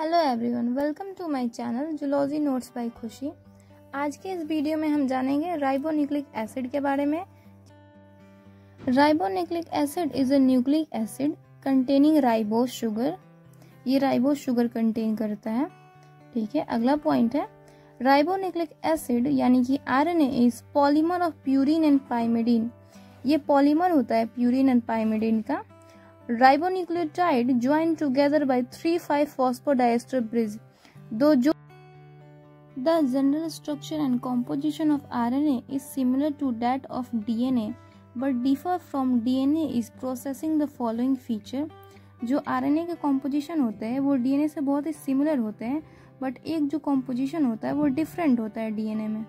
Hello everyone, welcome to my channel zoology notes by Khushi. आज के इस वीडियो में हम जानेंगे राइबोन्यूक्लिक एसिड के बारे में। Ribonucleic acid is a nucleic acid containing ribose sugar. ये राइबोस शुगर कंटेन करता है। ठीक है, अगला पॉइंट है राइबोन्यूक्लिक एसिड यानी कि RNA is polymer of purine and pyrimidine. ये पॉलीमर होता है प्यूरिन एंड पाइमिडीन का। Ribonucleotide joined together by 3,5-phosphodiester bridge. The general structure and composition of RNA is similar to that of DNA, but differ from DNA is processing the following feature. जो RNA के composition होते हैं वो DNA से बहुत ही similar होते हैं, but एक जो composition होता है वो different होता है DNA में।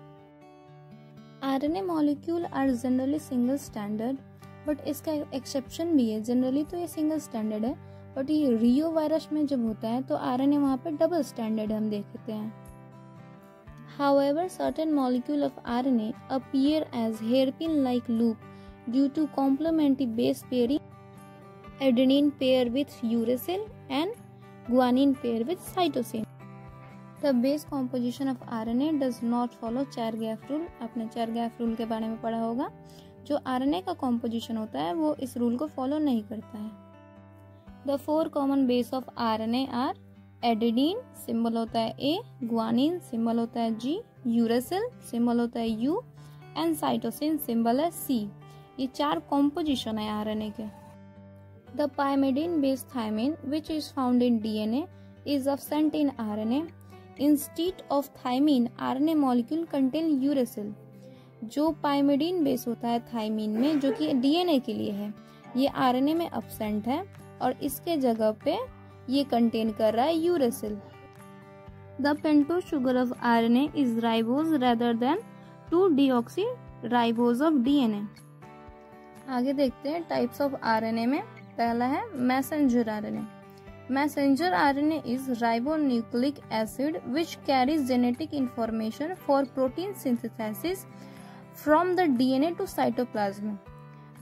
RNA molecule are generally single standard. But इसका एक्सेप्शन भी है। जनरली तो ये सिंगल स्टैंडर्ड है, बट ये रियो वायरस में जब होता है तो आरएनए वहाँ पे डबल स्टैंडर्ड हम देखते हैं। However, certain molecule of RNA appear as hairpin like loop due to complementary base pairing, adenine pair with uracil and guanine pair with cytosine. The base composition of RNA does not follow Chargaff rule. आपने Chargaff rule के बारे में पढ़ा होगा। जो RNA का composition होता है वो इस रूल को फॉलो नहीं करता है। The 4 common base of RNA are adenine, symbol होता है ए, ग्वानिन सिंबल होता है जी, यूरेसिल सिंबल होता है यू एंड साइटोसिन सिंबल है सी। ये 4 कॉम्पोजिशन है आरएनए के। The pyrimidine base thymine which is found in DNA is absent in RNA. Instead of thymine RNA molecule contain uracil. जो पाइमिडीन बेस होता है थायमीन में, जो कि डीएनए के लिए है, ये आरएनए में एब्सेंट है और इसके जगह पे ये कंटेन कर रहा है uracil. The pentose sugar of RNA is ribose rather than two deoxy ribose of DNA. आगे देखते हैं टाइप्स ऑफ आरएनए में। पहला है messenger RNA. Messenger RNA is ribonucleic acid which carries genetic information for protein synthesis from the DNA to cytoplasm.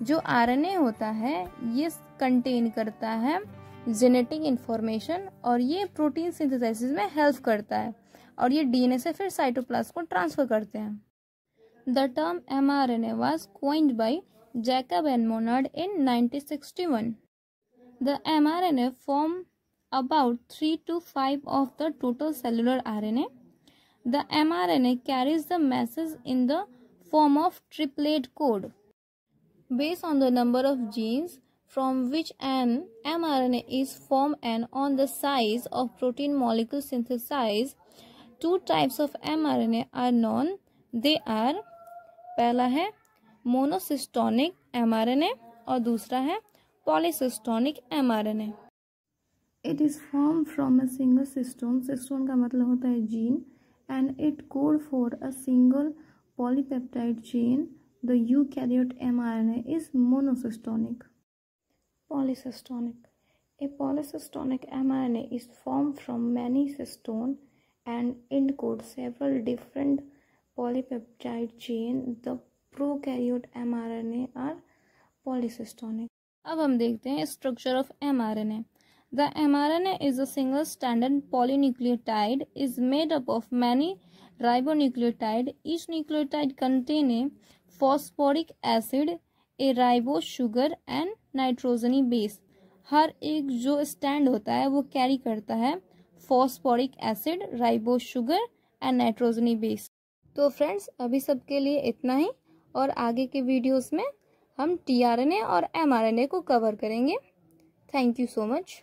जो RNA होता है ये कंटेन करता है जेनेटिक इंफॉर्मेशन और ये प्रोटीन सिंथेसिस में हेल्प करता है और ये डीएनए से फिर साइटोप्लाज्म को ट्रांसफर करते हैं। The term mRNA was coined by Jacob and Monod in 1961। The mRNA form about 3 to 5 of the total cellular RNA. The mRNA carries the message in the form of triplet code. Based on the number of genes from which an mRNA is formed and on the size of protein molecule synthesized, 2 types of mRNA are known. They are, पहला है monocistronic mRNA और दूसरा है पॉलीसिस्टोनिक mRNA. It is formed from a single cystone. Cystone का मतलब होता है gene, and it code for a single polypeptide chain. The eukaryote mRNA is monosystonic. Polysystonic. A polysystonic mRNA is formed from many cystone and encodes several different polypeptide chain. The prokaryote mRNA are polysystonic. अब हम देखते हैं structure of mRNA. The mRNA is a single standard polynucleotide is made up of many ribonucleotide. Each nucleotide contain a phosphoric acid, a ribose sugar and nitrogeny base. हर एक जो stand होता है वो कैरी करता है phosphoric acid, ribose sugar and nitrogenous base. तो friends अभी सबके लिए इतना ही और आगे के वीडियोस में हम टीआरएनए और एमआरएनए को कवर करेंगे। Thank you so much.